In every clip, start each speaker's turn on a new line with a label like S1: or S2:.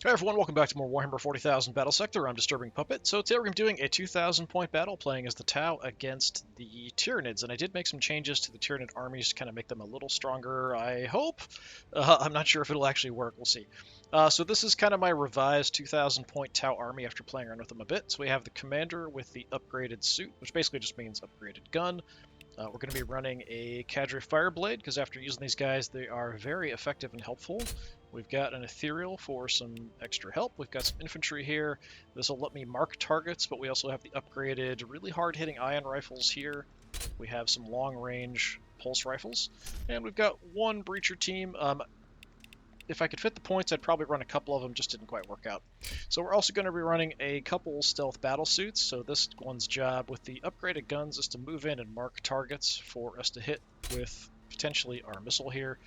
S1: Hi everyone, welcome back to more Warhammer 40,000 Battlesector. I'm DisturbingPuppet. So today we're going to be doing a 2,000 point battle playing as the Tau against the Tyranids. And I did make some changes to the Tyranid armies to kind of make them a little stronger, I hope. I'm not sure if it'll actually work, we'll see. So this is kind of my revised 2,000 point Tau army after playing around with them a bit. So we have the commander with the upgraded suit, which basically just means upgraded gun. We're going to be running a Cadre Fireblade, because after using these guys, they are very effective and helpful. We've got an Ethereal for some extra help. We've got some infantry here. This will let me mark targets, but we also have the upgraded, really hard-hitting ion rifles here. We have some long-range pulse rifles. And we've got one breacher team. If I could fit the points, I'd probably run a couple of them, just didn't quite work out. So we're also going to be running a couple stealth battle suits. So this one's job with the upgraded guns is to move in and mark targets for us to hit with potentially our missile here.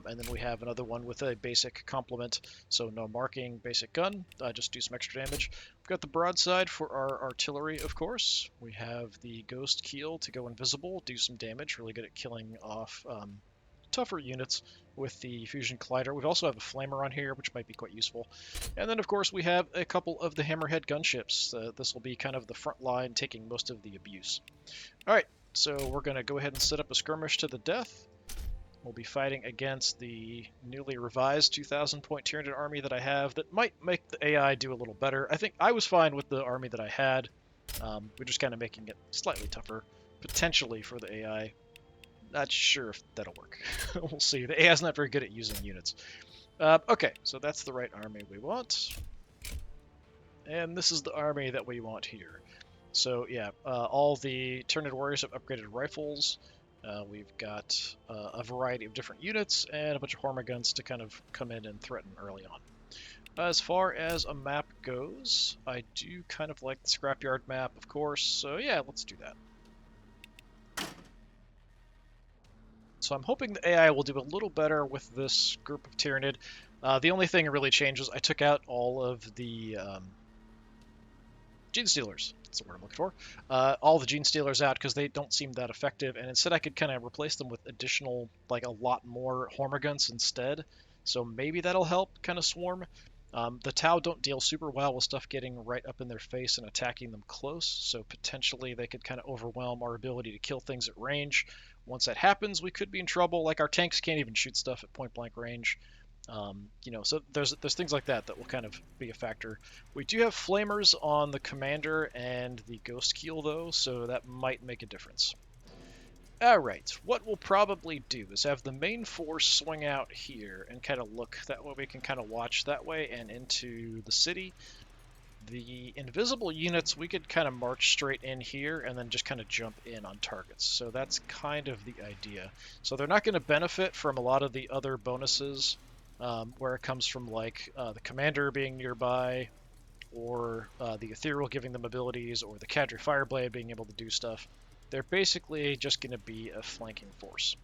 S1: And then we have another one with a basic complement, so no marking, basic gun, just do some extra damage. We've got the broadside for our artillery, of course. We have the ghost keel to go invisible, do some damage, really good at killing off tougher units with the fusion collider. We also have a flamer on here, which might be quite useful. And then, of course, we have a couple of the hammerhead gunships. This will be kind of the front line, taking most of the abuse. All right, so we're going to go ahead and set up a skirmish to the death. We'll be fighting against the newly revised 2,000 point Tyranid army that I have that might make the AI do a little better. I think I was fine with the army that I had. We're just kind of making it slightly tougher, potentially, for the AI. Not sure if that'll work. We'll see. The AI is not very good at using units. Okay, so that's the right army we want. And this is the army that we want here. So yeah, all the Tyranid warriors have upgraded rifles. We've got a variety of different units and a bunch of Hormaguns to kind of come in and threaten early on. As far as a map goes, I do kind of like the Scrapyard map, of course, so yeah, let's do that. So I'm hoping the AI will do a little better with this group of Tyranid. The only thing that really changes, I took out all of the Gene Stealers. That's the word I'm looking for. All the Gene Stealers out because they don't seem that effective, and instead I could kind of replace them with additional, like a lot more Hormaguns instead. So maybe that'll help kind of swarm. The Tau don't deal super well with stuff getting right up in their face and attacking them close, so potentially they could kind of overwhelm our ability to kill things at range. Once that happens, we could be in trouble. Like our tanks can't even shoot stuff at point-blank range. So there's things like that that will kind of be a factor. We do have flamers on the commander and the ghost keel though, so that might make a difference. Alright, what we'll probably do is have the main force swing out here and kind of look. That way we can kind of watch that way and into the city. The invisible units, we could kind of march straight in here and then just kind of jump in on targets. So that's kind of the idea. So they're not going to benefit from a lot of the other bonuses where it comes from, like the commander being nearby, or the ethereal giving them abilities, or the Cadre Fireblade being able to do stuff. They're basically just going to be a flanking force.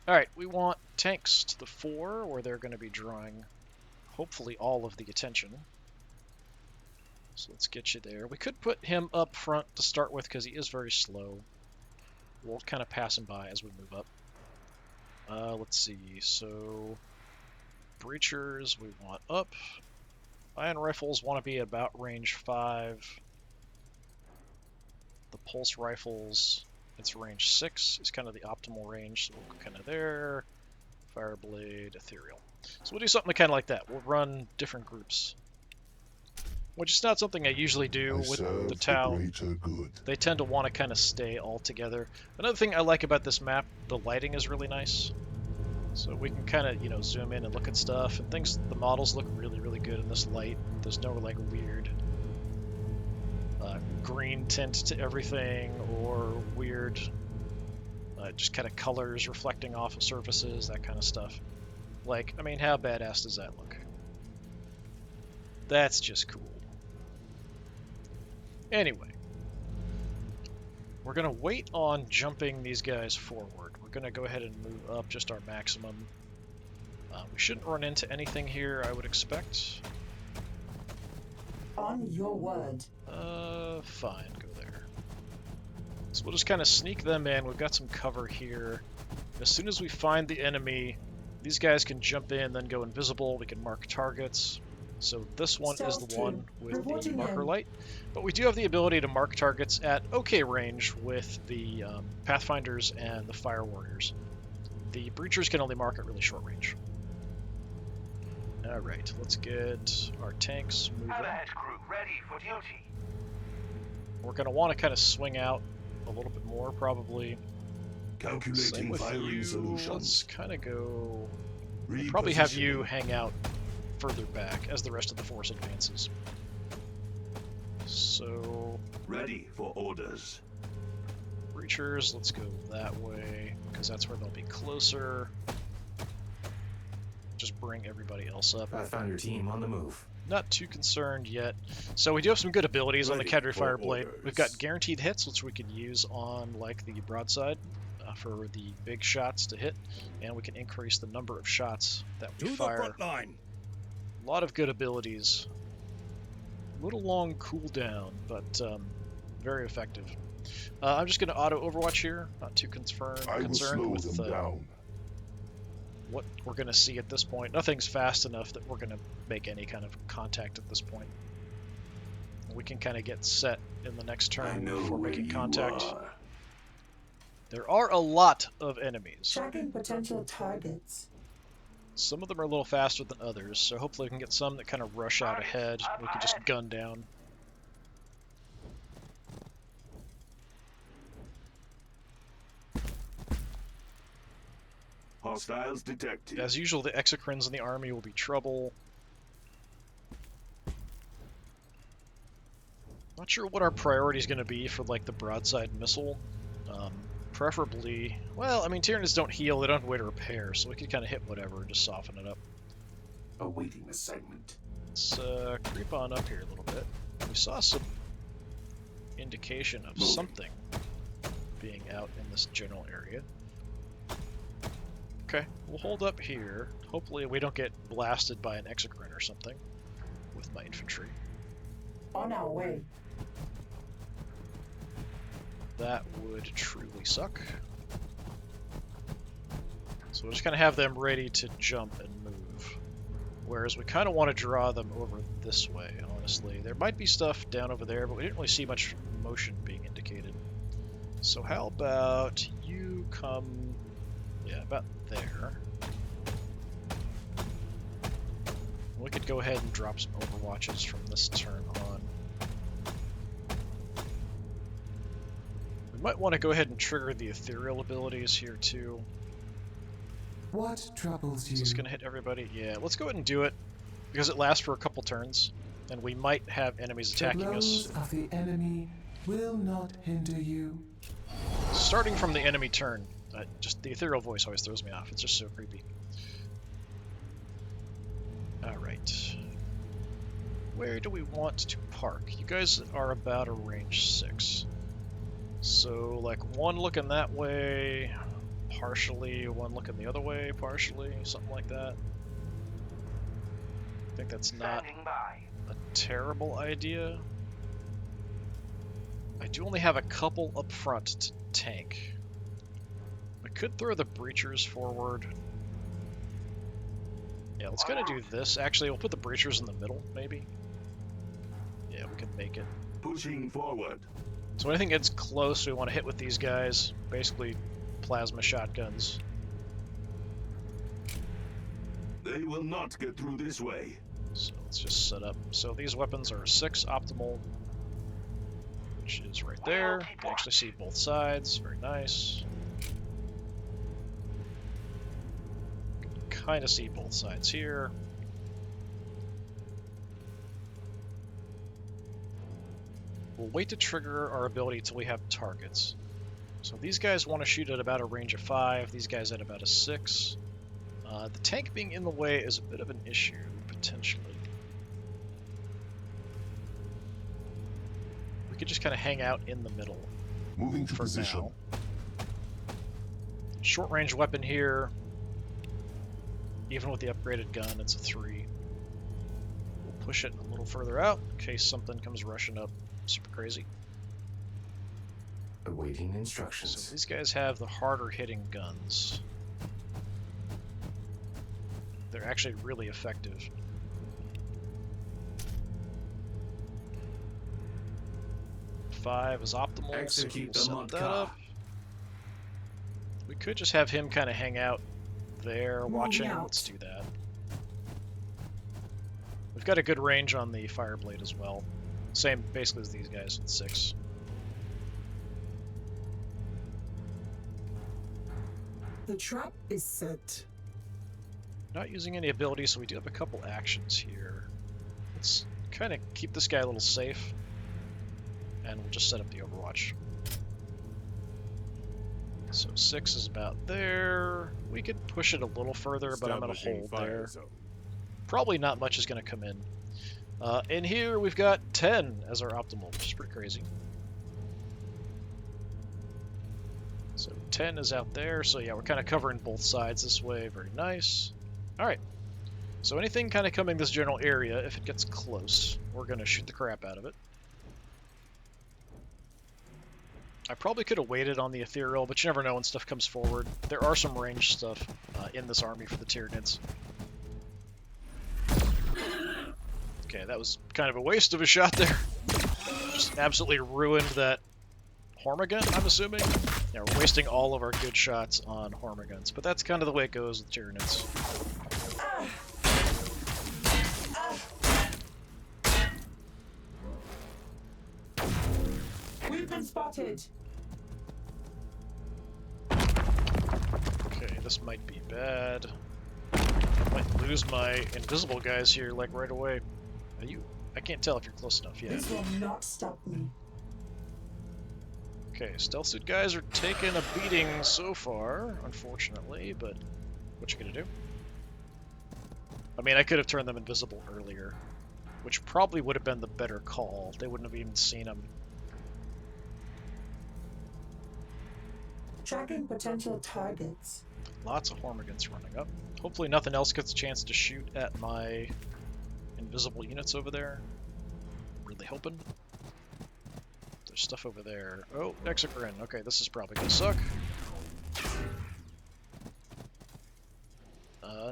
S1: Alright, we want tanks to the fore, where they're going to be drawing hopefully all of the attention. So let's get you there. We could put him up front to start with because he is very slow. We'll kind of pass him by as we move up. Let's see, so breachers we want up. Ion rifles want to be about range 5. The pulse rifles, it's range 6. It's kind of the optimal range, so we'll go kind of there. Fireblade, ethereal. So we'll do something kind of like that. We'll run different groups, which is not something I usually do with the Tau. They tend to want to kind of stay all together. Another thing I like about this map, the lighting is really nice. So we can kind of, zoom in and look at stuff, and the models look really, really good in this light. There's no, like, weird green tint to everything, or weird just kind of colors reflecting off of surfaces, that kind of stuff. Like, I mean, how badass does that look? That's just cool. Anyway, we're going to wait on jumping these guys forward. We're going to go ahead and move up just our maximum. We shouldn't run into anything here, I would expect.
S2: On your word.
S1: Fine, go there. So we'll just kind of sneak them in. We've got some cover here. As soon as we find the enemy, these guys can jump in, then go invisible. We can mark targets. So this one is the one with the
S2: Reporting
S1: marker
S2: in.
S1: light, but we do have the ability to mark targets at okay range with the Pathfinders and the Fire Warriors. The Breachers can only mark at really short range. Alright, let's get our tanks moving.
S3: Hammerhead crew ready for duty.
S1: We're going to want to kind of swing out a little bit more, probably. Same
S4: Calculating
S1: with
S4: firing
S1: you.
S4: solutions.
S1: Let's kind of go... We'll probably have you hang out further back as the rest of the force advances. So...
S4: Ready for orders.
S1: Breachers, let's go that way, because that's where they'll be closer. Just bring everybody else up.
S5: I found your team on the move.
S1: Not too concerned yet. So we do have some good abilities on the
S4: Ready
S1: Cadre
S4: for
S1: Fire Blade.
S4: orders.
S1: We've got guaranteed hits, which we could use on like the broadside for the big shots to hit, and we can increase the number of shots that we fire.
S4: The front line.
S1: A lot of good abilities. A little long cooldown, but very effective. I'm just going to auto Overwatch here. Not too concerned with what we're going to see at this point. Nothing's fast enough that we're going to make any kind of contact at this point. We can kind of get set in the next turn before making contact. There are a lot of enemies.
S2: Tracking potential targets.
S1: Some of them are a little faster than others, so hopefully we can get some that kind of rush out ahead. We can just gun down.
S4: Hostiles detected.
S1: As usual, the Exocrines in the army will be trouble. Not sure what our priority is going to be for like the broadside missile. Preferably, well, I mean, Tyranids don't heal, they don't have a way to repair, so we could kind of hit whatever and just soften it up.
S5: Awaiting assignment.
S1: Let's creep on up here a little bit. We saw some indication of something being out in this general area. Okay, we'll hold up here. Hopefully we don't get blasted by an Exocrine or something with my infantry.
S2: On our way.
S1: That would truly suck. So we'll just kind of have them ready to jump and move. Whereas we kind of want to draw them over this way, honestly. There might be stuff down over there, but we didn't really see much motion being indicated. So how about you come... yeah, about there. We could go ahead and drop some Overwatches from this turn on. We might want to go ahead and trigger the ethereal abilities here too.
S5: What troubles you?
S1: Is this going to hit everybody? Yeah, let's go ahead and do it, because it lasts for a couple turns, and we might have enemies attacking
S5: the blows
S1: us.
S5: of the enemy will not hinder you.
S1: Starting from the enemy turn, just the ethereal voice always throws me off. It's just so creepy. Alright. Where do we want to park? You guys are about a range 6. So, like, one looking that way, partially, one looking the other way, partially, something like that. I think that's not a terrible idea. I do only have a couple up front to tank. We could throw the Breachers forward. Yeah, let's kind of do this. Actually, we'll put the Breachers in the middle, maybe. Yeah, we can make it.
S4: Pushing forward.
S1: So anything gets close, we want to hit with these guys. Basically, plasma shotguns.
S4: They will not get through this way.
S1: So let's just set up. So these weapons are 6 optimal, which is right there. You can actually see both sides. Very nice. Kind of see both sides here. We'll wait to trigger our ability until we have targets. So these guys want to shoot at about a range of 5, these guys at about a 6. The tank being in the way is a bit of an issue, potentially. We could just kind of hang out in the middle.
S4: Moving to
S1: for
S4: position.
S1: now. Short range weapon here. Even with the upgraded gun, it's a 3. We'll push it a little further out in case something comes rushing up super crazy.
S5: Awaiting instructions.
S1: So these guys have the harder hitting guns. They're actually really effective. 5 is optimal,
S5: Execute the
S1: so we'll
S5: mod
S1: set that
S5: car.
S1: up. We could just have him kind of hang out there watching.
S2: out.
S1: Let's do that. We've got a good range on the Fireblade as well. Same basically as these guys with 6.
S2: The trap is set.
S1: Not using any abilities, so we do have a couple actions here. Let's kind of keep this guy a little safe, and we'll just set up the Overwatch. So 6 is about there. We could push it a little further, but I'm going to hold there. Probably not much is going to come in. In here, we've got 10 as our optimal, which is pretty crazy. So 10 is out there, so yeah, we're kind of covering both sides this way. Very nice. Alright. So anything kind of coming this general area, if it gets close, we're going to shoot the crap out of it. I probably could have waited on the Ethereal, but you never know when stuff comes forward. There are some ranged stuff in this army for the Tyranids. Okay, that was kind of a waste of a shot there. Just absolutely ruined that Hormigant, I'm assuming. Yeah, we're wasting all of our good shots on Hormigants, but that's kind of the way it goes with Tyranids.
S2: We've been spotted.
S1: Okay, this might be bad. I might lose my invisible guys here, like, right away. Are you? I can't tell if you're close enough yet.
S2: This will not stop me.
S1: Okay, stealth suit guys are taking a beating so far, unfortunately, but what you gonna do? I mean, I could have turned them invisible earlier, which probably would have been the better call. They wouldn't have even seen them.
S2: Tracking potential targets.
S1: Lots of Hormigants running up. Hopefully nothing else gets a chance to shoot at my invisible units over there. Really hoping. There's stuff over there. Oh, Exocrine. Okay, this is probably gonna suck.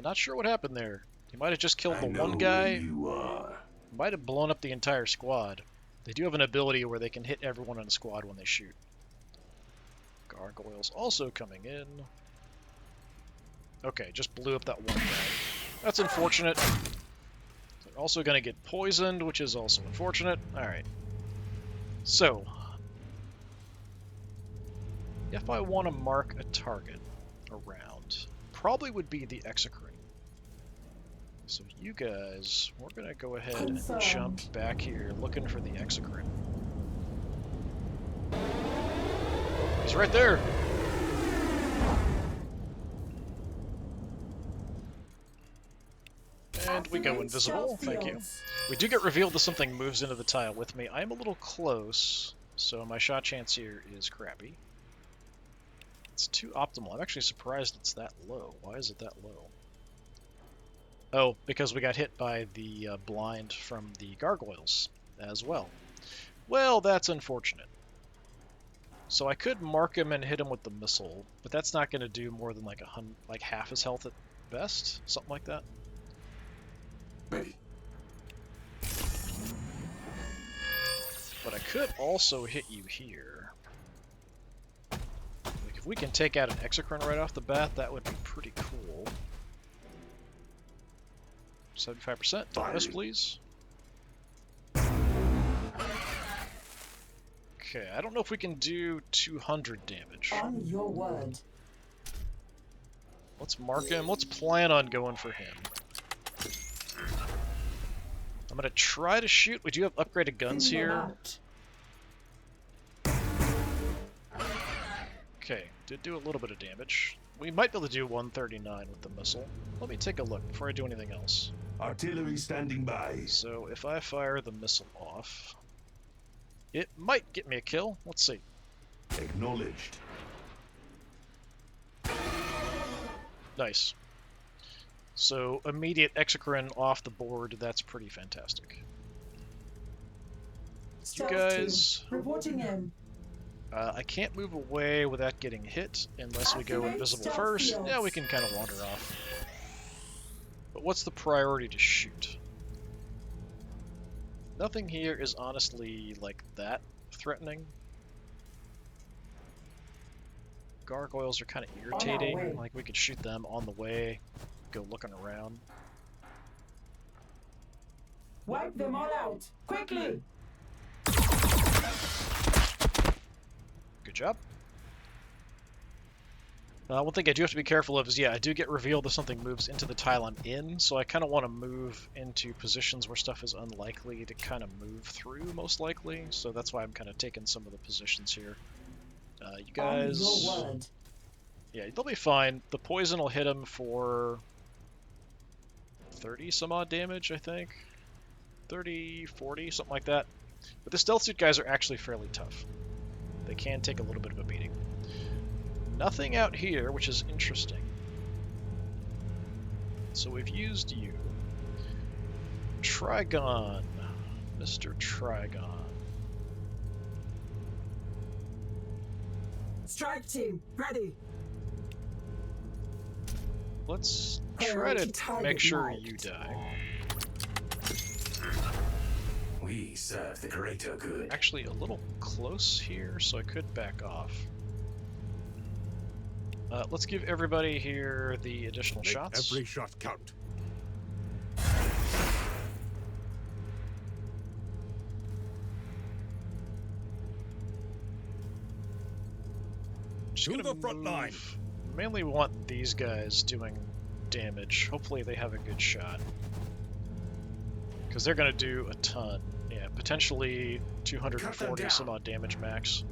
S1: Not sure what happened there. He might have just killed the one guy.
S4: You are.
S1: Might have blown up the entire squad. They do have an ability where they can hit everyone in the squad when they shoot. Gargoyles also coming in. Okay, just blew up that one guy. That's unfortunate. They're also going to get poisoned, which is also unfortunate. Alright. So, if I want to mark a target around, probably would be the Exocrine. So you guys, we're going to go ahead and jump back here looking for the Exocrine. He's right there! And we go invisible, thank you. We do get revealed that something moves into the tile with me. I am a little close, so my shot chance here is crappy. It's too optimal. I'm actually surprised it's that low. Why is it that low? Oh, because we got hit by the blind from the gargoyles as well. Well, that's unfortunate. So I could mark him and hit him with the missile, but that's not going to do more than like half his health at best, something like that.
S5: Ready.
S1: But I could also hit you here. Like if we can take out an Exocrine right off the bat, that would be pretty cool. 75%. Don't miss, please. Okay, I don't know if we can do 200 damage.
S2: On your word.
S1: Let's mark him. Let's plan on going for him. I'm going to try to shoot. We do have upgraded guns here. Okay, did do a little bit of damage. We might be able to do 139 with the missile. Let me take a look before I do anything else.
S4: Artillery standing by.
S1: So if I fire the missile off, it might get me a kill. Let's see.
S4: Acknowledged.
S1: Nice. So immediate Exocrine off the board. That's pretty fantastic. You guys,
S2: reporting in.
S1: I can't move away without getting hit unless we go invisible first. Yeah, we can kind of wander off. But what's the priority to shoot? Nothing here is honestly like that threatening. Gargoyles are kind of irritating. Like, we could shoot them on the way, go looking around.
S2: Wipe them all out! Quickly!
S1: Good job. One thing I do have to be careful of is, yeah, I do get revealed if something moves into the tile I'm in, so I kind of want to move into positions where stuff is unlikely to kind of move through, most likely, so that's why I'm kind of taking some of the positions here. You guys...
S2: On your word.
S1: Yeah, they'll be fine. The poison will hit them for 30 some odd damage, I think. 30, 40, something like that. But the stealth suit guys are actually fairly tough. They can take a little bit of a beating. Nothing out here, which is interesting. So we've used you. Trigon. Mr. Trigon.
S2: Strike team, ready!
S1: Let's try to make sure you die.
S5: We serve the greater good.
S1: Actually, a little close here, so I could back off. Let's give everybody here the additional
S6: Make
S1: shots.
S6: every shot count.
S1: Just
S6: To
S1: gonna
S6: the front line.
S1: Mainly want these guys doing damage. Hopefully they have a good shot. Because they're going to do a ton. Yeah, potentially 240 some odd damage max.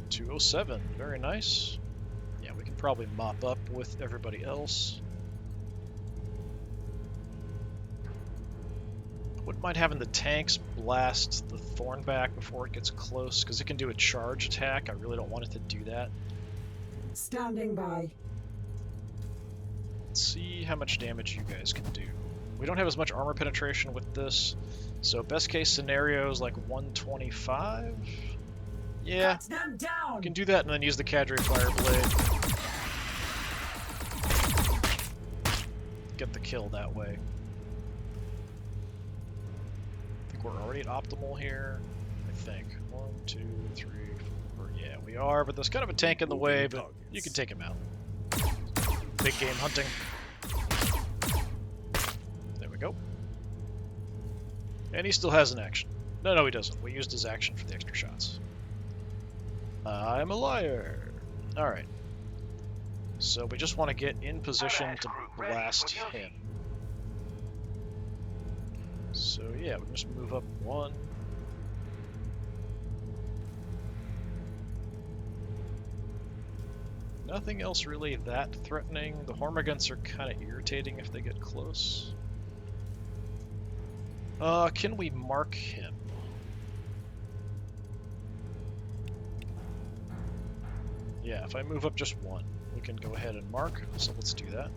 S1: .207, very nice. Yeah, we can probably mop up with everybody else. Wouldn't mind having the tanks blast the thorn back before it gets close, because it can do a charge attack. I really don't want it to do that.
S2: Standing by.
S1: Let's see how much damage you guys can do. We don't have as much armor penetration with this, so best case scenario is like 125? Yeah,
S2: Cut them down!
S1: we can do that and then use the Cadre Fire Blade. Get the kill that way. I think we're already at optimal here. I think. 1, 2, 3, 4. Yeah, we are, but there's kind of a tank in the way, but you can take him out. Big game hunting. There we go. And he still has an action. No, he doesn't. We used his action for the extra shots. I'm a liar. Alright. So we just want to get in position to blast him. So yeah, we just move up 1. Nothing else really that threatening. The Hormagaunts are kind of irritating if they get close. Can we mark him? Yeah, if I move up just 1, we can go ahead and mark, so let's do that.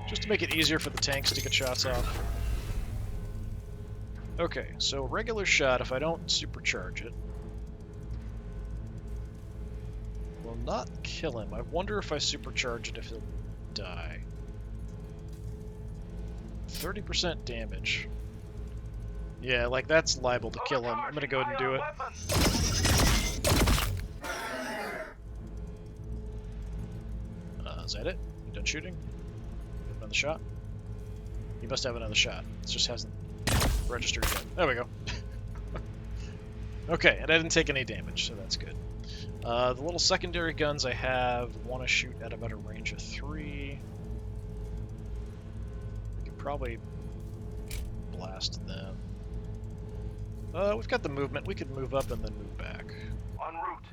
S1: Just to make it easier for the tanks to get shots off. Okay, so regular shot, if I don't supercharge it, will not kill him. I wonder if I supercharge it if he'll die. 30% damage. Yeah, like that's liable to kill him. I'm gonna go ahead and do it. Is that it? You done shooting? Another shot? He must have another shot. It just hasn't registered yet. There we go. Okay, and I didn't take any damage, so that's good. The little secondary guns I have want to shoot at about a range of 3. We could probably blast them. We've got the movement. We could move up and then move back.
S3: En route.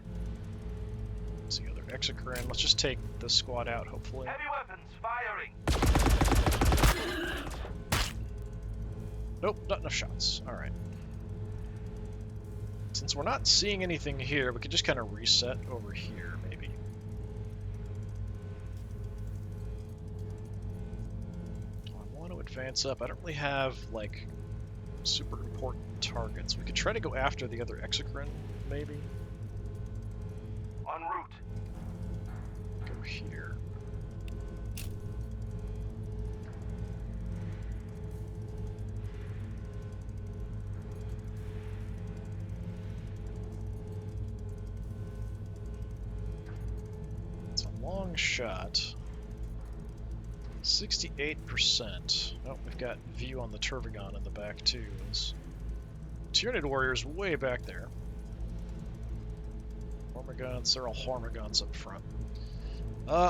S1: Let's see, other Exocrine. Let's just take the squad out, hopefully.
S3: Heavy weapons firing.
S1: Nope, not enough shots. Alright. Since we're not seeing anything here, we could just kind of reset over here, maybe. I want to advance up. I don't really have, like, super important targets. We could try to go after the other Exocrine, maybe.
S3: En route.
S1: Go here. Closing shot. 68%. Oh, we've got view on the Turvagon in the back too. Tyranid warriors way back there. Hormigons, they're all Hormigons up front.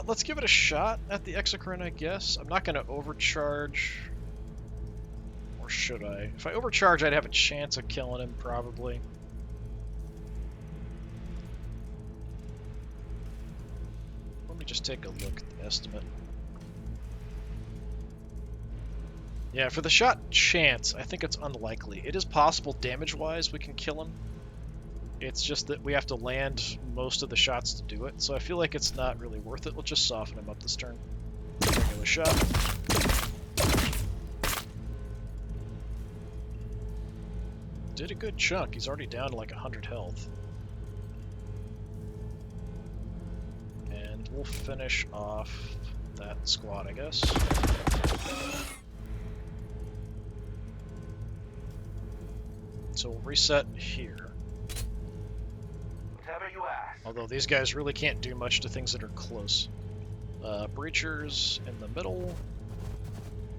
S1: Let's give it a shot at the Exocrine, I guess. I'm not going to overcharge. Or should I? If I overcharge, I'd have a chance of killing him, probably. Let me just take a look at the estimate. Yeah, for the shot chance, I think it's unlikely. It is possible damage-wise we can kill him. It's just that we have to land most of the shots to do it, so I feel like it's not really worth it. Let's just soften him up this turn. Regular shot. Did a good chunk. He's already down to like 100 health. And we'll finish off that squad, I guess. So we'll reset here.
S3: Whatever you ask.
S1: Although these guys really can't do much to things that are close. Breachers in the middle.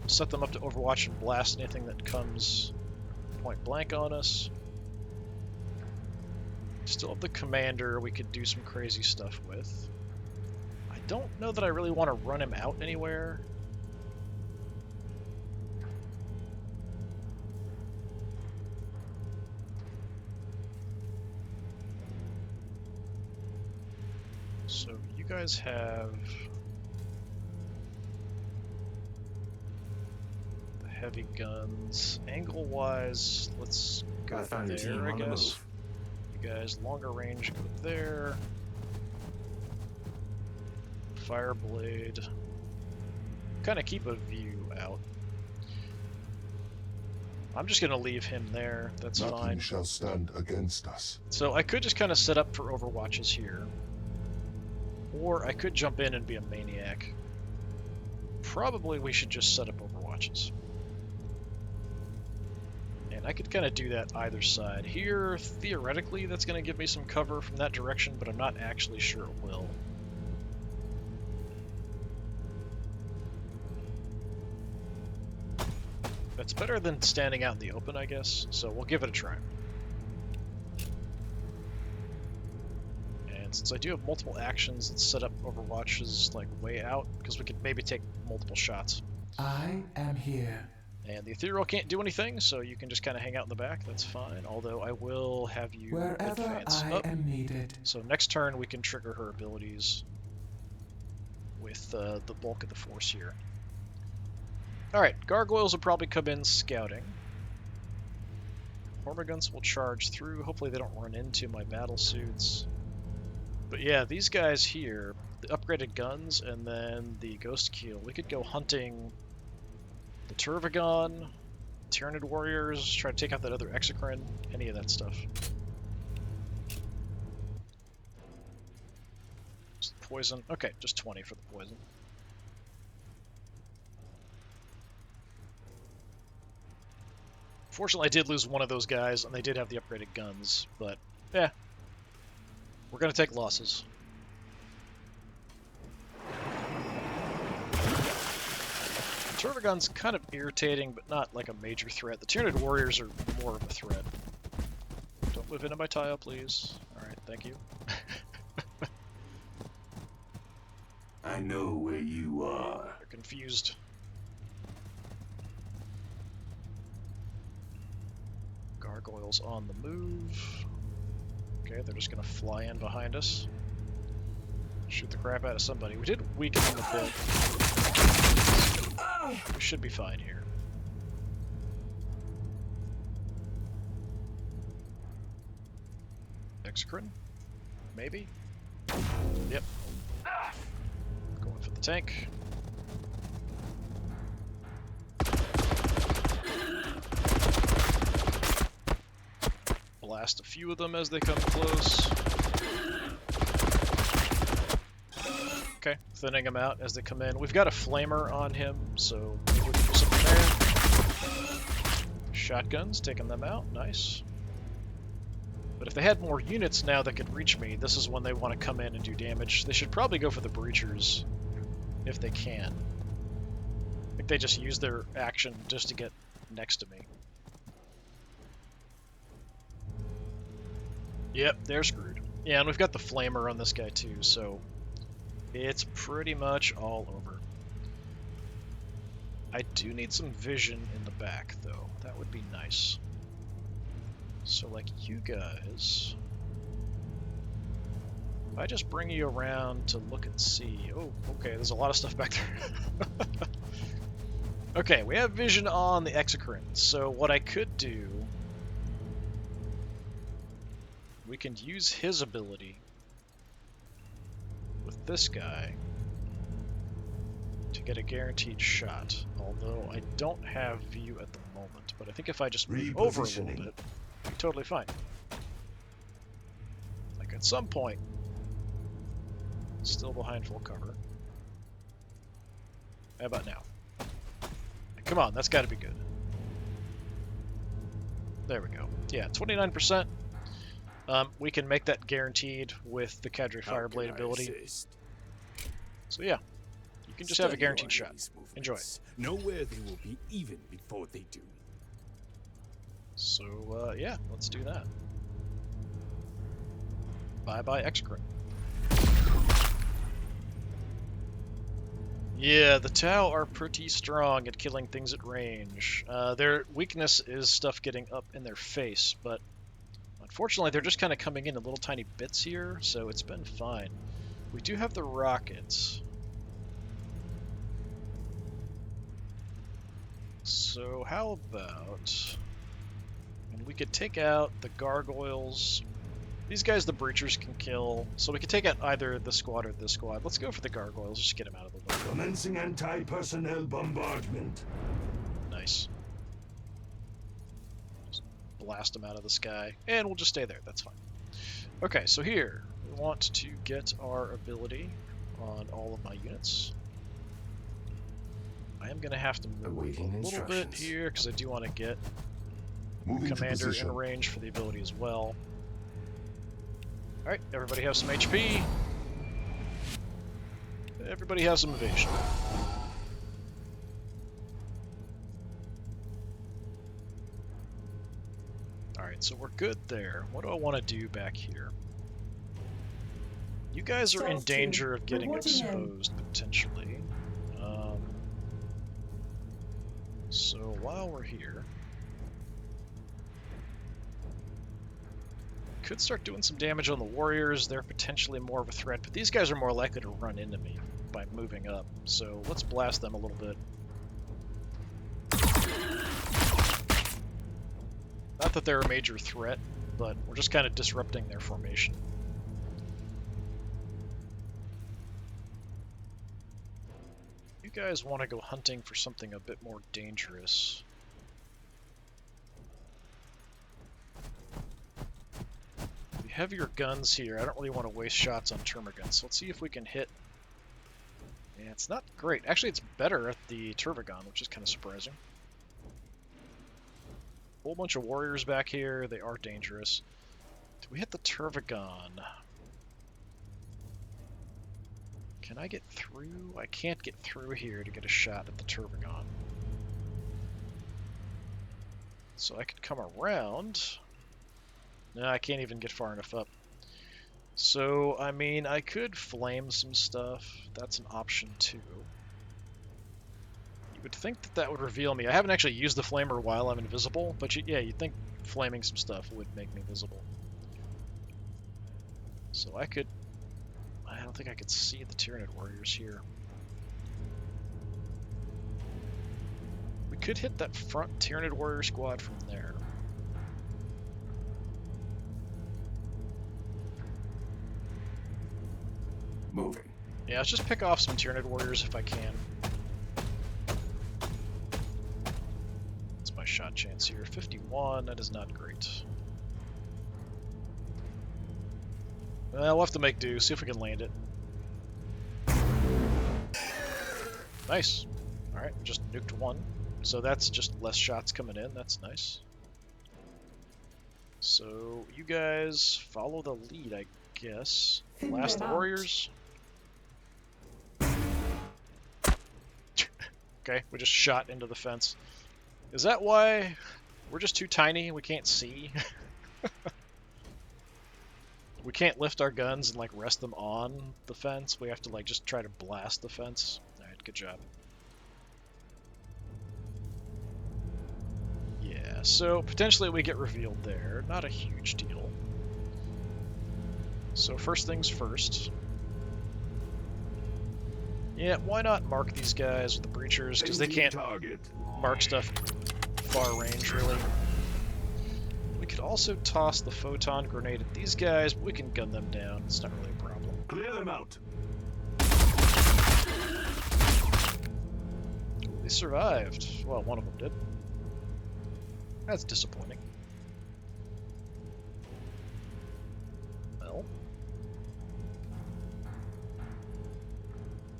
S1: Set them up to overwatch and blast anything that comes point blank on us. Still have the commander we could do some crazy stuff with. I don't know that I really want to run him out anywhere. So you guys have the heavy guns. Angle-wise, let's go
S5: I found your team
S1: there, I
S5: on the
S1: guess.
S5: move.
S1: You guys, longer range, go there. Fireblade. Kind of keep a view out. I'm just going to leave him there. That's
S6: Nothing
S1: fine.
S6: shall stand against us.
S1: So I could just kind of set up for overwatches here. Or I could jump in and be a maniac. Probably we should just set up overwatches. And I could kind of do that either side. Here, theoretically, that's going to give me some cover from that direction, but I'm not actually sure it will. That's better than standing out in the open, I guess, so we'll give it a try. And since I do have multiple actions, let's set up overwatches like way out, because we could maybe take multiple shots.
S7: I am here.
S1: And the ethereal can't do anything, so you can just kind of hang out in the back, that's fine. Although I will have you
S7: Wherever
S1: advance
S7: I
S1: up.
S7: am needed.
S1: So next turn we can trigger her abilities with the bulk of the force here. Alright, gargoyles will probably come in scouting. Hormiguns will charge through. Hopefully they don't run into my battle suits. But yeah, these guys here, the upgraded guns and then the ghost keel, we could go hunting the Turvagon, Tyranid warriors, try to take out that other Exocrine, any of that stuff. Just poison. Okay, just 20 for the poison. Fortunately, I did lose one of those guys, and they did have the upgraded guns, but yeah, we're going to take losses. Turvagon's kind of irritating, but not like a major threat. The Tyranid warriors are more of a threat. Don't move into my tile, please. Alright, thank you.
S5: I know where you are.
S1: They're confused. Gargoyles on the move. Okay, they're just gonna fly in behind us. Shoot the crap out of somebody. We did weaken them a bit. We should be fine here. Exocrine? Maybe? Yep. Going for the tank. Blast a few of them as they come close. Okay, thinning them out as they come in. We've got a flamer on him, so maybe we can do something there. Shotguns, taking them out, nice. But if they had more units now that could reach me, this is when they want to come in and do damage. They should probably go for the breachers, if they can. I think they just use their action just to get next to me. Yep, they're screwed. Yeah, and we've got the flamer on this guy too, so it's pretty much all over. I do need some vision in the back, though. That would be nice. So, like, you guys... if I just bring you around to look and see... oh, okay, there's a lot of stuff back there. Okay, we have vision on the Exocrine, so what I could do... we can use his ability with this guy to get a guaranteed shot, although I don't have view at the moment, but I think if I just move over a little bit, it'll be totally fine. Like at some point, still behind full cover. How about now? Come on, that's got to be good. There we go. Yeah, 29%. We can make that guaranteed with the Cadre Fireblade ability. So yeah, you can just have a guaranteed shot. Enjoy.
S8: Know where they will be even before they do.
S1: So yeah, let's do that. Bye-bye, Exocrine. Yeah, the Tau are pretty strong at killing things at range. Their weakness is stuff getting up in their face, but unfortunately they're just kind of coming in little tiny bits here, so it's been fine. We do have the rockets. So how about... and we could take out the gargoyles. These guys the breachers can kill, so we could take out either the squad or this squad. Let's go for the gargoyles, just get them out of the way.
S4: Commencing anti-personnel bombardment.
S1: Nice. Just blast them out of the sky, and we'll just stay there, that's fine. Okay, so here, we want to get our ability on all of my units. I am going to have to move
S5: Awaiting
S1: a little bit
S5: instructions.
S1: here, because I do want to get
S6: Moving to
S1: Commander
S6: position.
S1: in range for the ability as well. Alright, everybody have some HP. Everybody has some evasion. Alright, so we're good there. What do I want to do back here? You guys are in
S2: Stealth team,
S1: danger of getting
S2: reporting in.
S1: exposed, potentially. So while we're here, could start doing some damage on the warriors. They're potentially more of a threat, but these guys are more likely to run into me by moving up. So let's blast them a little bit. Not that they're a major threat, but we're just kind of disrupting their formation. You guys want to go hunting for something a bit more dangerous. We have your guns here. I don't really want to waste shots on Termagants, so let's see if we can hit. Yeah, it's not great. Actually, it's better at the Turvagon, which is kind of surprising. Whole bunch of warriors back here. They are dangerous. Do we hit the Turvagon? Can I get through? I can't get through here to get a shot at the Turvagon. So I could come around. No, I can't even get far enough up. So, I mean, I could flame some stuff. That's an option too. You would think that that would reveal me. I haven't actually used the flamer while I'm invisible, but yeah, you'd think flaming some stuff would make me visible. So I could... I don't think I could see the Tyranid warriors here. We could hit that front Tyranid warrior squad from there.
S5: Moving.
S1: Yeah, let's just pick off some Tyranid warriors if I can. That's my shot chance here. 51, that is not great. We'll have to make do, see if we can land it. Nice. Alright, just nuked one. So that's just less shots coming in, that's nice. So you guys follow the lead, I guess.
S2: Thin
S1: Blast the
S2: them out.
S1: warriors. Okay, we just shot into the fence. Is that why we're just too tiny and we can't see? We can't lift our guns and like rest them on the fence. We have to like just try to blast the fence. Alright, good job. Yeah, so potentially we get revealed there. Not a huge deal. So first things first. Yeah, why not mark these guys with the breachers? Because they can't
S4: Target.
S1: mark stuff far range, really. We could also toss the photon grenade at these guys, but we can gun them down. It's not really a problem.
S4: Clear them out.
S1: They survived. Well, one of them did. That's disappointing. Well,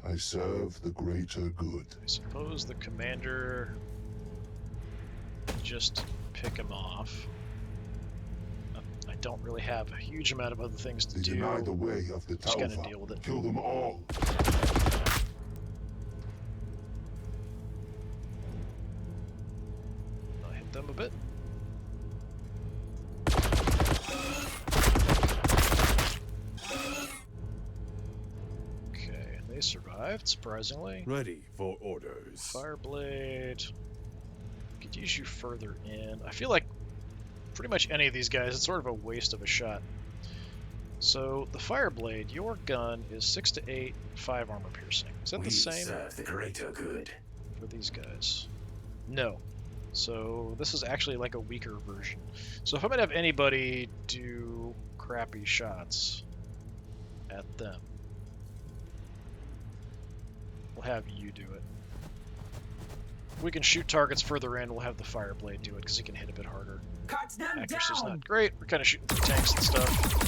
S6: I serve the greater good.
S1: I suppose the commander just pick him off. I don't really have a huge amount of other things to
S6: They
S1: do.
S6: deny the way of the
S1: Just gotta
S6: Tauva.
S1: deal with it.
S6: Kill them all.
S1: I'll hit them a bit. Okay, they survived, surprisingly.
S8: Ready for orders.
S1: Fireblade. Could use you further in. I feel like pretty much any of these guys, it's sort of a waste of a shot. So the Fireblade, your gun is 6 to 8, 5 armor piercing. Is that the same
S5: serve the greater good.
S1: for these guys? No. So this is actually like a weaker version. So if I'm gonna have anybody do crappy shots at them, we'll have you do it. We can shoot targets further in, we'll have the Fireblade do it because he can hit a bit harder.
S2: Cut them
S1: Accuracy's
S2: down.
S1: not great, we're kind of shooting through tanks and stuff.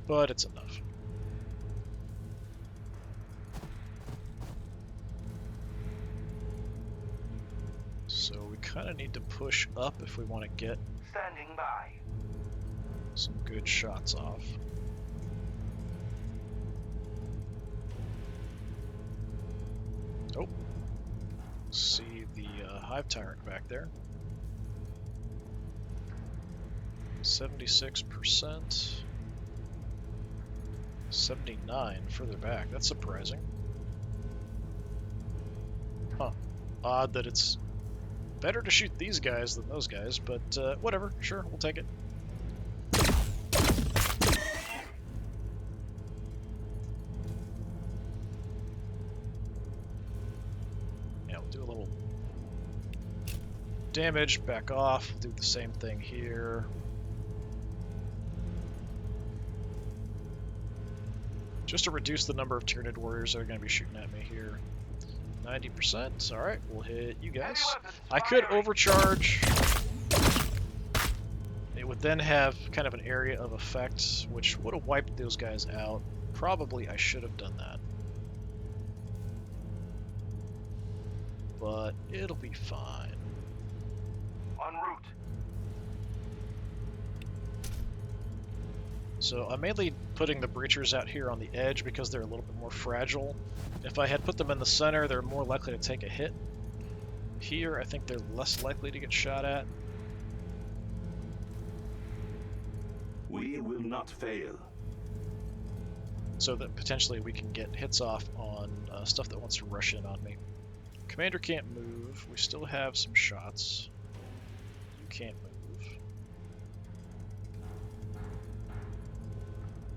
S1: But it's enough. So we kind of need to push up if we want to get
S3: Standing by.
S1: some good shots off. Oh. See the Hive Tyrant back there. 76%. 79 further back. That's surprising. Huh. Odd that it's better to shoot these guys than those guys, but whatever. Sure, we'll take it. Yeah, we'll do a little damage, back off. We'll do the same thing here. Just to reduce the number of Tyranid warriors that are going to be shooting at me here. 90%. Alright, we'll hit you guys.
S3: Heavy weapons
S1: I could
S3: firing.
S1: overcharge. It would then have kind of an area of effect, which would have wiped those guys out. Probably I should have done that. But it'll be fine.
S3: En route.
S1: So I'm mainly putting the breachers out here on the edge because they're a little bit more fragile. If I had put them in the center, they're more likely to take a hit. Here, I think they're less likely to get shot at.
S4: We will not fail.
S1: So that potentially we can get hits off on stuff that wants to rush in on me. Commander can't move. We still have some shots. You can't move.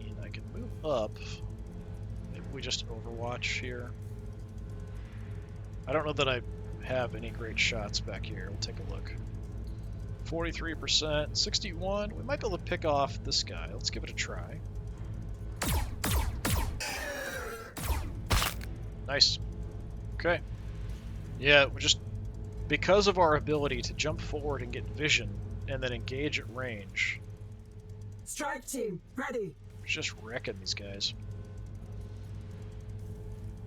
S1: And I can move up. Maybe we just overwatch here. I don't know that I have any great shots back here. We'll take a look. 43%, 61. We might be able to pick off this guy. Let's give it a try. Nice. Okay. Yeah, we're just because of our ability to jump forward and get vision and then engage at range,
S2: Strike team, ready.
S1: we're just wrecking these guys.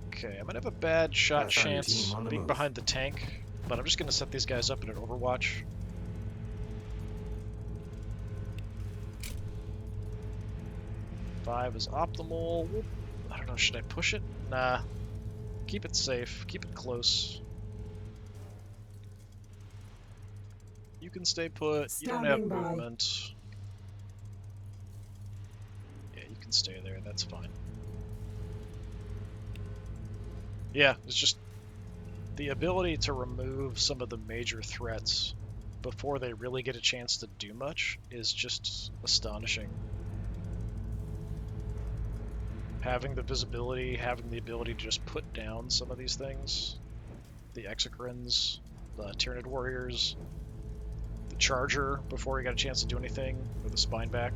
S1: Okay, I'm gonna have a bad shot
S5: That's our
S1: chance
S5: team on the
S1: being
S5: move.
S1: behind the tank, but I'm just gonna set these guys up in an overwatch. 5 is optimal. I don't know, should I push it? Nah. Keep it safe. Keep it close. You can stay put. You don't have
S2: Standing by.
S1: movement. Yeah, you can stay there. That's fine. Yeah, it's just the ability to remove some of the major threats before they really get a chance to do much is just astonishing. Having the visibility, having the ability to just put down some of these things, the Exocrines, the Tyranid warriors, the Charger before he got a chance to do anything with the spine back.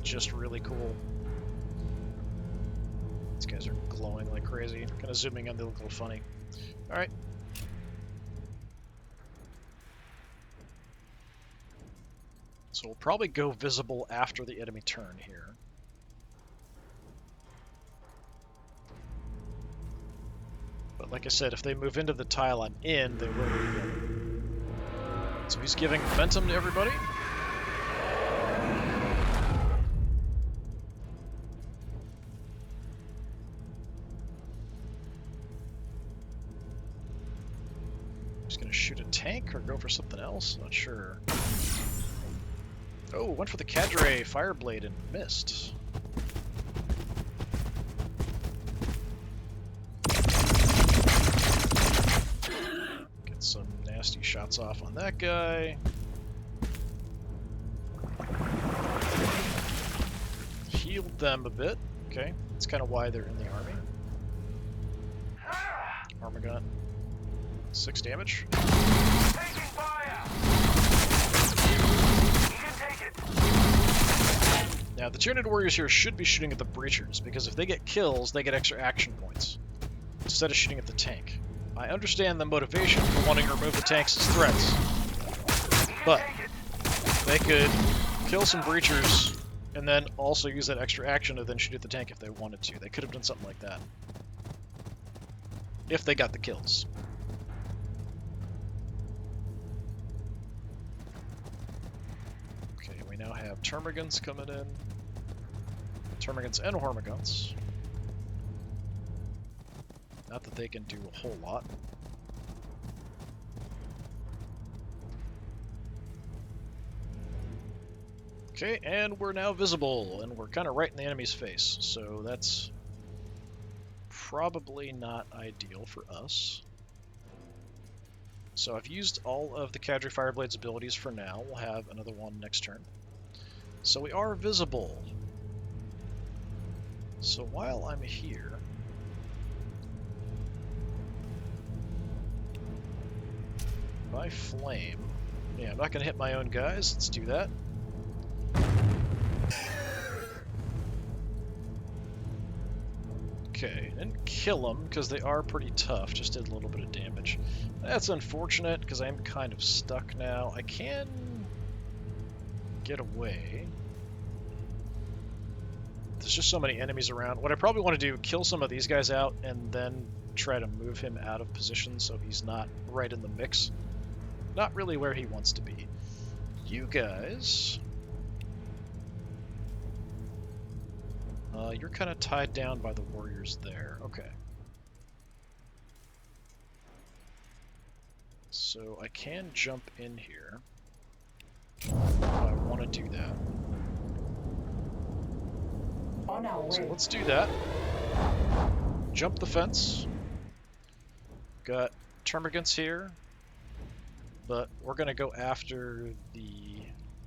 S1: Just really cool. These guys are glowing like crazy. Kind of zooming in, they look a little funny. Alright. So we'll probably go visible after the enemy turn here. But like I said, if they move into the tile I'm in, they will reveal. So he's giving momentum to everybody. He's gonna shoot a tank or go for something else? Not sure. Oh, went for the Cadre Fireblade and missed. Get some nasty shots off on that guy. Healed them a bit. Okay, that's kind of why they're in the army. Armor gun. 6 damage.
S3: Taking fire! You can take it!
S1: Now, the Tyranid warriors here should be shooting at the breachers, because if they get kills, they get extra action points, instead of shooting at the tank. I understand the motivation for wanting to remove the tanks as threats, but they could kill some breachers and then also use that extra action to then shoot at the tank if they wanted to. They could have done something like that, if they got the kills. Okay, we now have Termagants coming in. Termagants and Hormagaunts. Not that they can do a whole lot. Okay, and we're now visible, and we're kind of right in the enemy's face, so that's probably not ideal for us. So I've used all of the Cadre Fireblade's abilities for now. We'll have another one next turn. So we are visible. So while I'm here, by flame, yeah, I'm not going to hit my own guys. Let's do that. Okay, didn't kill them because they are pretty tough, just did a little bit of damage. That's unfortunate because I am kind of stuck now. I can get away. There's just so many enemies around. What I probably want to do, kill some of these guys out and then try to move him out of position so he's not right in the mix. Not really where he wants to be. You guys... you're kind of tied down by the warriors there. Okay. So I can jump in here. If I want to do that.
S2: On our
S1: So
S2: way.
S1: let's do that. Jump the fence. Got Termagants here. But we're going to go after the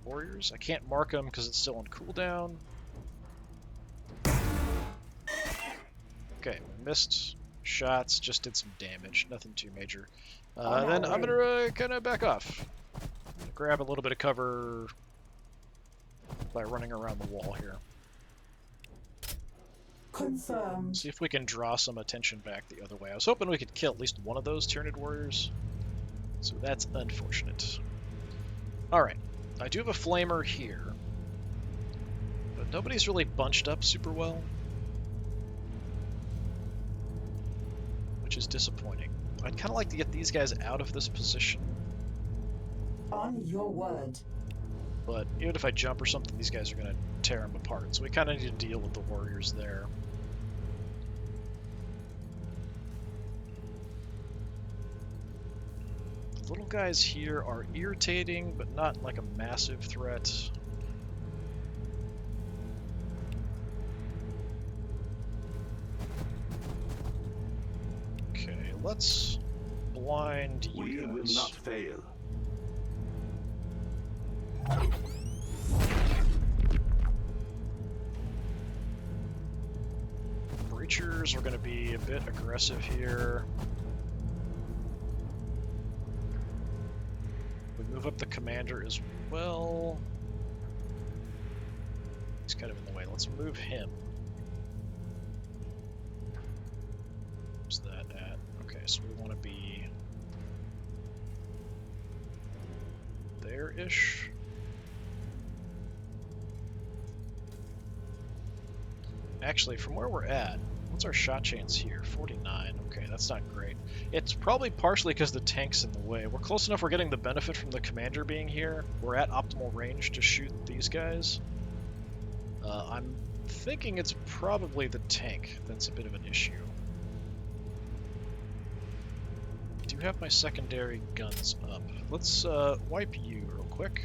S1: warriors. I can't mark them because it's still on cooldown. Okay, we missed shots, just did some damage, nothing too major. Then I'm gonna kind of back off. Grab a little bit of cover by running around the wall here.
S2: Confirmed.
S1: See if we can draw some attention back the other way. I was hoping we could kill at least one of those Tyranid warriors, so that's unfortunate. Alright, I do have a flamer here, but nobody's really bunched up super well, which is disappointing. I'd kind of like to get these guys out of this position
S2: On your word.
S1: But even if I jump or something, these guys are going to tear them apart. So we kind of need to deal with the warriors there. The little guys here are irritating, but not like a massive threat. Okay, let's blind you
S4: We
S1: guys.
S4: will not fail.
S1: Breachers are going to be a bit aggressive here. We move up the commander as well. He's kind of in the way. Let's move him. Where's that at? Okay, so we want to be there-ish. Actually, from where we're at, what's our shot chance here? 49. Okay, that's not great. It's probably partially because the tank's in the way. We're close enough we're getting the benefit from the commander being here. We're at optimal range to shoot these guys. I'm thinking it's probably the tank that's a bit of an issue. I do have my secondary guns up. Let's wipe you real quick.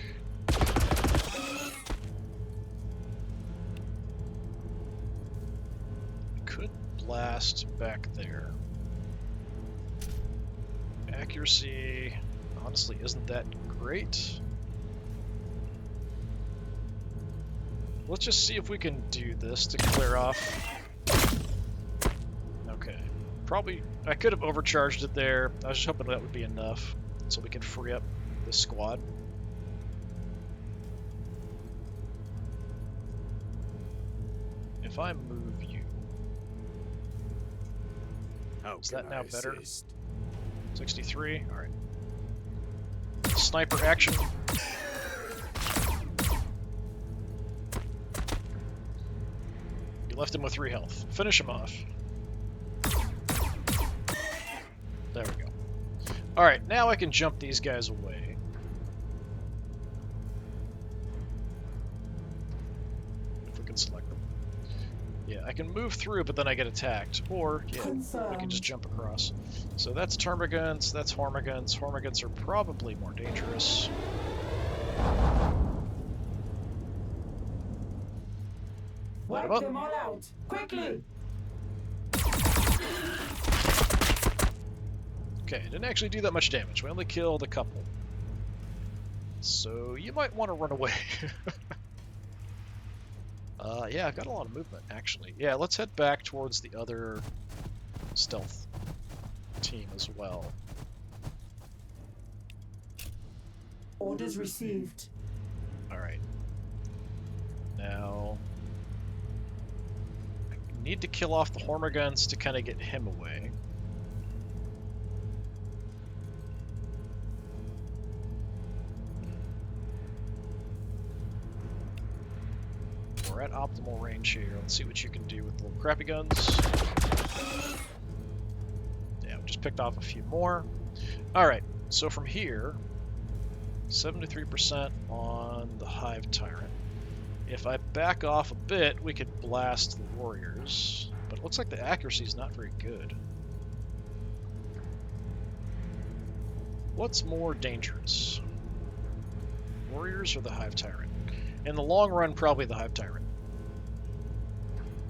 S1: Could blast back there. Accuracy honestly isn't that great. Let's just see if we can do this to clear off. Okay. Probably, I could have overcharged it there. I was just hoping that would be enough so we can free up this squad. If I move you,
S8: How
S1: is
S8: can
S1: that now
S8: I
S1: better?
S8: assist?
S1: 63, alright. Sniper action. You left him with 3 health. Finish him off. There we go. Alright, now I can jump these guys away. If we can select them. Yeah, I can move through, but then I get attacked. Or, yeah, we can just jump across. So that's termagants, that's hormagaunts. Hormagaunts are probably more dangerous. Light 'em
S2: Wipe
S1: up.
S2: them all out. Quickly.
S1: Okay, didn't actually do that much damage. We only killed a couple. So you might want to run away. Yeah, I've got a lot of movement, actually. Yeah, let's head back towards the other stealth team as well.
S2: Orders received.
S1: Alright. Now, I need to kill off the hormagaunts to kind of get him away. We're at optimal range here. Let's see what you can do with the little crappy guns. Yeah, we just picked off a few more. Alright, so from here, 73% on the Hive Tyrant. If I back off a bit, we could blast the warriors, but it looks like the accuracy is not very good. What's more dangerous? Warriors or the Hive Tyrant? In the long run, probably the Hive Tyrant.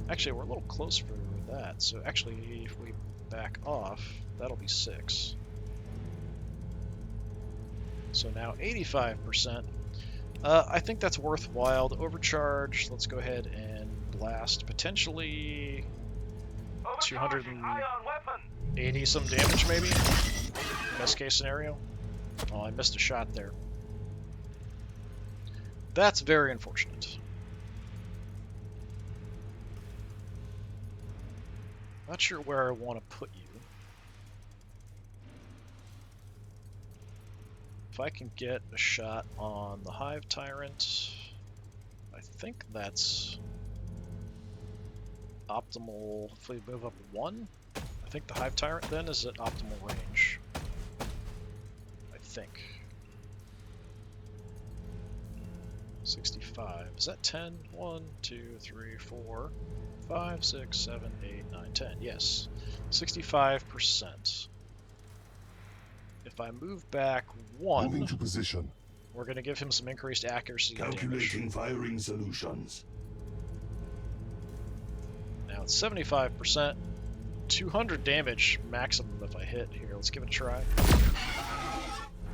S1: Actually, we're a little close for that, so actually, if we back off, that'll be 6. So now 85%. I think that's worthwhile to overcharge. Let's go ahead and blast potentially
S3: Overcharging ion weapon.
S1: 280 some damage maybe. Best case scenario. Oh, I missed a shot there. That's very unfortunate. Not sure where I want to put you. If I can get a shot on the Hive Tyrant, I think that's optimal. If we move up 1, I think the Hive Tyrant then is at optimal range. I think. 65. Is that 10? 1, 2, 3, 4, 5, 6, 7, 8, 9, 10. Yes. 65%. If I move back
S6: Moving
S1: 1,
S6: to position.
S1: we're going to give him some increased accuracy and damage.
S4: Calculating firing solutions.
S1: Now it's 75%. 200 damage maximum if I hit here. Let's give it a try.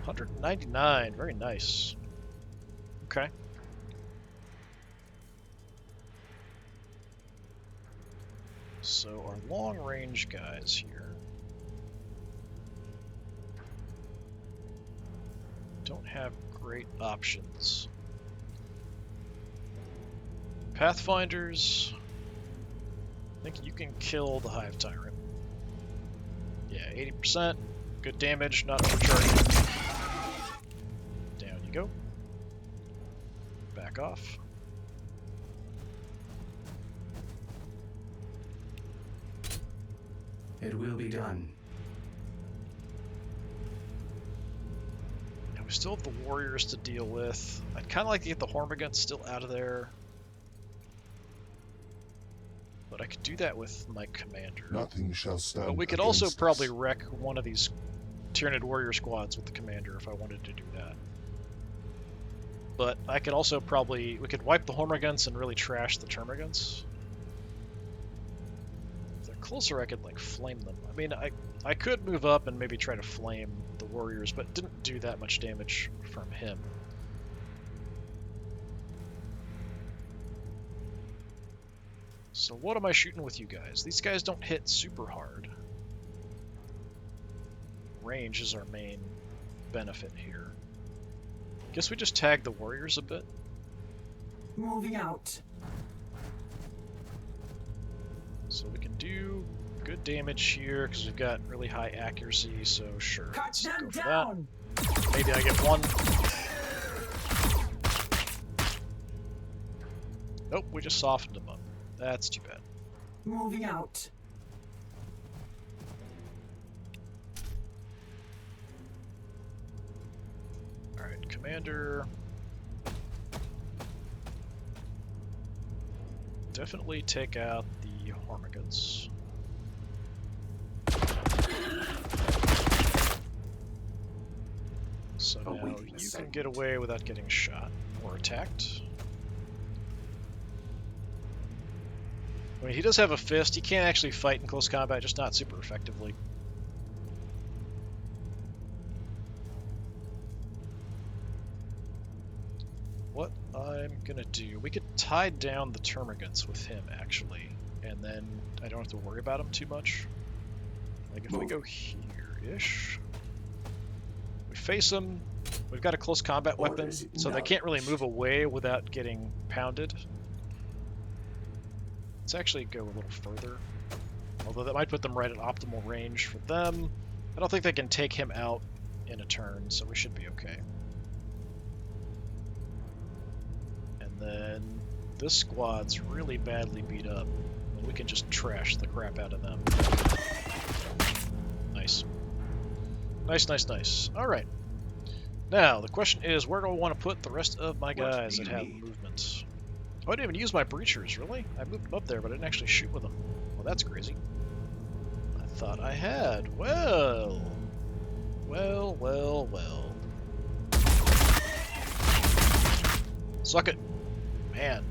S1: 199. Very nice. Okay. So our long range guys here don't have great options. Pathfinders, I think you can kill the Hive Tyrant. Yeah, 80%, good damage, not overcharging. Down you go. Back off.
S7: It will be done.
S1: And we still have the warriors to deal with. I'd kind of like to get the Hormiguns still out of there. But I could do that with my commander.
S6: Nothing shall stand.
S1: But we could also
S6: against
S1: probably
S6: us.
S1: wreck one of these Tyranid warrior squads with the commander if I wanted to do that. But I could also probably... we could wipe the Hormiguns and really trash the Termagants. If they're closer, I could, like, flame them. I mean, I could move up and maybe try to flame the warriors, but didn't do that much damage from him. So what am I shooting with you guys? These guys don't hit super hard. Range is our main benefit here. Guess we just tag the warriors a bit.
S2: Moving out.
S1: So we can do good damage here because we've got really high accuracy, so sure,
S2: Cut
S1: let's
S2: them
S1: go for
S2: down.
S1: that. Maybe I get one. Nope, we just softened them up. That's too bad.
S2: Moving out.
S1: Alright, commander. Definitely take out the Hormiguns. So now
S5: Awaiting
S1: you can
S5: assignment.
S1: get away without getting shot or attacked. I mean, he does have a fist. He can't actually fight in close combat, just not super effectively. What I'm gonna do, we could tie down the Termagants with him, actually, and then I don't have to worry about him too much. Like, if we go here-ish, we face them, we've got a close combat weapon,
S5: Orders
S1: so they can't really move away without getting pounded. Let's actually go a little further, although that might put them right at optimal range for them. I don't think they can take him out in a turn, so we should be okay. And then this squad's really badly beat up, and we can just trash the crap out of them. Nice. Nice, nice, nice. Alright. Now, the question is, where do I want to put the rest of my guys that have movement? Oh, I didn't even use my breachers, really? I moved them up there, but I didn't actually shoot with them. Well, that's crazy. I thought I had. Well. Well, well, well. Suck it. Man.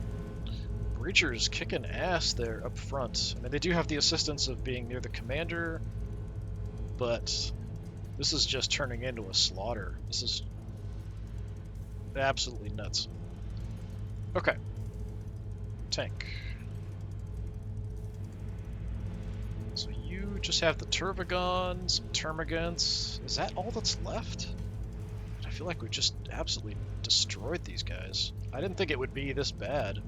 S1: Breachers kicking ass there up front. I mean, they do have the assistance of being near the commander, but this is just turning into a slaughter. This is absolutely nuts. Okay. Tank. So you just have the Turvagon, some Termagants. Is that all that's left? I feel like we just absolutely destroyed these guys. I didn't think it would be this bad.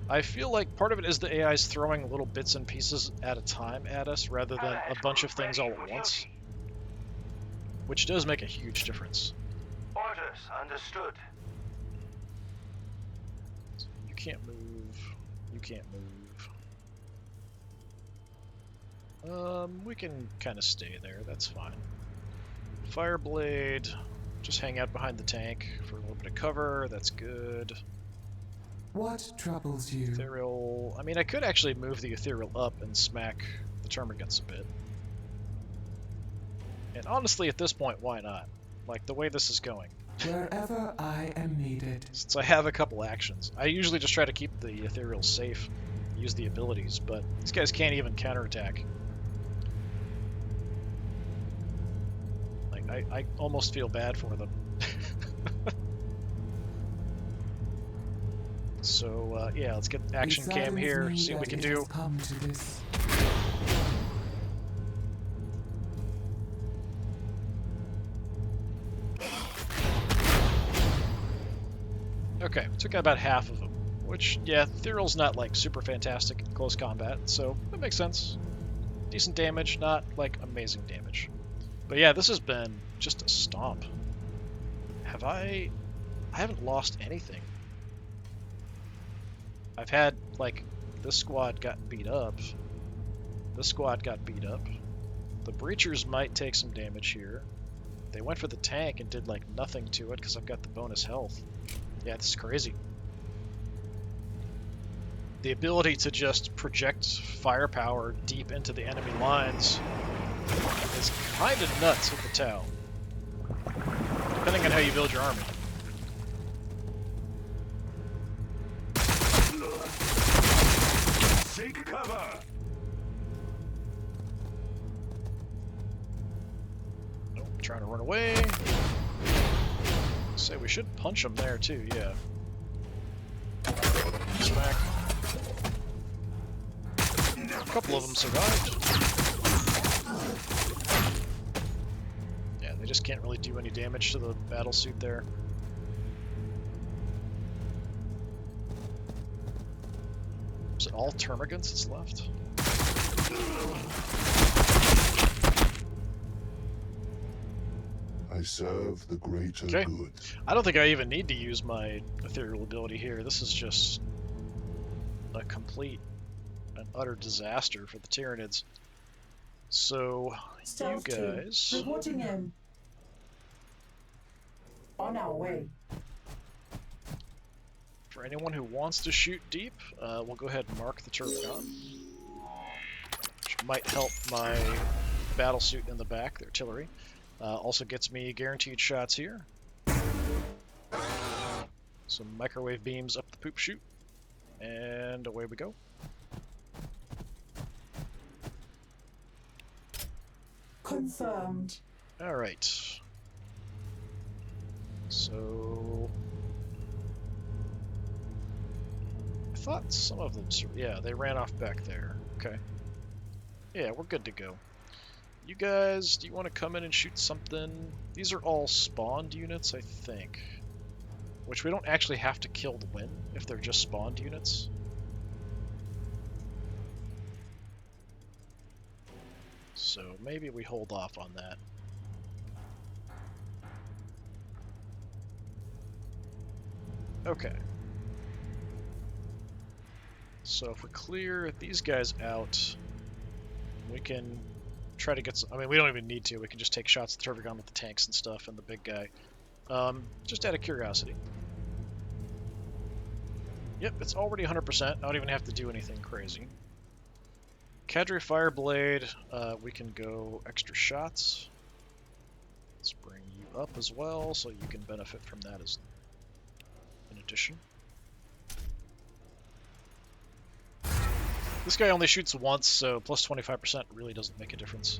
S1: I feel like part of it is the AI's throwing little bits and pieces at a time at us rather than a bunch of things all at once, which does make a huge difference.
S3: Orders understood.
S1: You can't move. You can't move. We can kind of stay there. That's fine. Fireblade. Just hang out behind the tank for a little bit of cover. That's good.
S7: What troubles you?
S1: Ethereal... I mean, I could actually move the Ethereal up and smack the Termagants a bit. And honestly, at this point, why not? Like, the way this is going.
S7: Wherever I am needed.
S1: Since I have a couple actions. I usually just try to keep the Ethereal safe, use the abilities, but these guys can't even counterattack. Like, I almost feel bad for them. So, yeah, let's get action cam here, see what we can do.
S7: Come to this.
S1: Okay, took out about half of them, which, yeah, Ethereal's not, like, super fantastic in close combat, so that makes sense. Decent damage, not, like, amazing damage. But yeah, this has been just a stomp. I haven't lost anything. I've had, like, this squad got beat up. This squad got beat up. The Breachers might take some damage here. They went for the tank and did, like, nothing to it because I've got the bonus health. Yeah, this is crazy. The ability to just project firepower deep into the enemy lines is kind of nuts with the Tau. Depending on how you build your army.
S5: Take cover!
S1: Nope, trying to run away. Say we should punch them there too, yeah. Smack. A couple of them survived. Yeah, they just can't really do any damage to the battle suit there. Is it all Termagants that's left?
S6: I serve the greater
S1: Okay.
S6: good.
S1: I don't think I even need to use my ethereal ability here. This is just a complete and utter disaster for the Tyranids. So,
S2: Stealth
S1: you
S2: team,
S1: guys...
S2: reporting in. On our way.
S1: For anyone who wants to shoot deep, we'll go ahead and mark the Turbigon, which might help my battle suit in the back, the artillery. Also gets me guaranteed shots here. Some microwave beams up the poop chute, and away we go.
S2: Confirmed.
S1: Alright. So... I thought some of them... Yeah, they ran off back there. Okay. Yeah, we're good to go. You guys, do you want to come in and shoot something? These are all spawned units, I think. Which we don't actually have to kill to win, if they're just spawned units. So maybe we hold off on that. Okay. So if we clear these guys out, we can try to get some... I mean, we don't even need to. We can just take shots at the Turbigon with the tanks and stuff and the big guy. Just out of curiosity. Yep, it's already 100%. I don't even have to do anything crazy. Cadre Fireblade, we can go extra shots. Let's bring you up as well, so you can benefit from that as in addition. This guy only shoots once, so plus 25% really doesn't make a difference.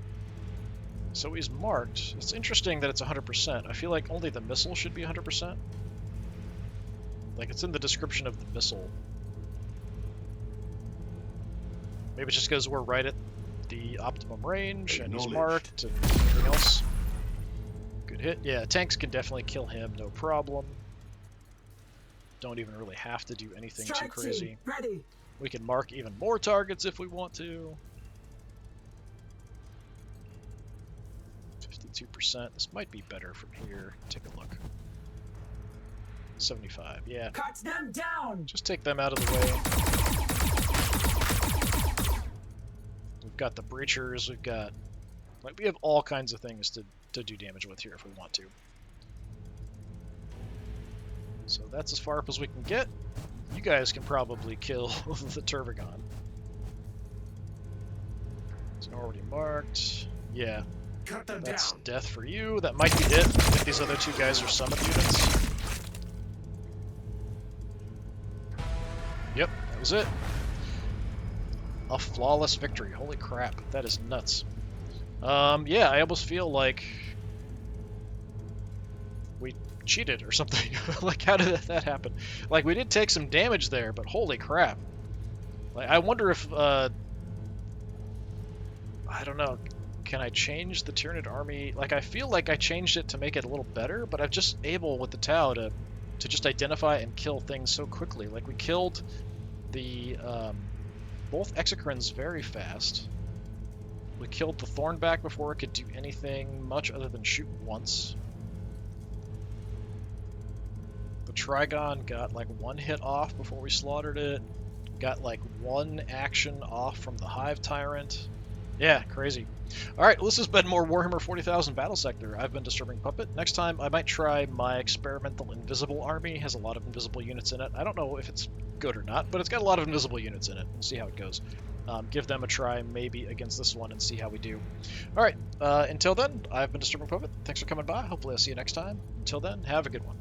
S1: So he's marked. It's interesting that it's 100%. I feel like only the missile should be 100%. Like, it's in the description of the missile. Maybe it's just because we're right at the optimum range, and he's marked, and everything else. Good hit. Yeah, tanks can definitely kill him, no problem. Don't even really have to do anything too crazy.
S2: Team, ready.
S1: We can mark even more targets if we want to. 52%. This might be better from here. Take a look. 75. Yeah.
S2: Cut them down.
S1: Just take them out of the way. We've got the breachers. We've got... Like, we have all kinds of things to do damage with here if we want to. So that's as far up as we can get. You guys can probably kill the Turbigon. It's already marked. Yeah,
S5: Cut them
S1: that's
S5: down.
S1: death for you. That might be it if these other two guys are summon units. Yep, that was it. A flawless victory. Holy crap, that is nuts. Yeah, I almost feel like we cheated or something. Like, how did that happen? Like, we did take some damage there, but holy crap. Like, I wonder if, I don't know, can I change the Tyranid army? Like, I feel like I changed it to make it a little better, but I'm just able with the Tau to just identify and kill things so quickly. Like, we killed the, both Exocrines very fast. We killed the Thornback before it could do anything much other than shoot once. The Trigon got like one hit off before we slaughtered it. Got like one action off from the Hive Tyrant. Yeah, crazy. Alright, well, this has been more Warhammer 40,000 Battlesector. I've been Disturbing Puppet. Next time, I might try my experimental invisible army. It has a lot of invisible units in it. I don't know if it's good or not, but it's got a lot of invisible units in it. We'll see how it goes. Give them a try, maybe against this one, and see how we do. Alright, until then, I've been Disturbing Puppet. Thanks for coming by. Hopefully I'll see you next time. Until then, have a good one.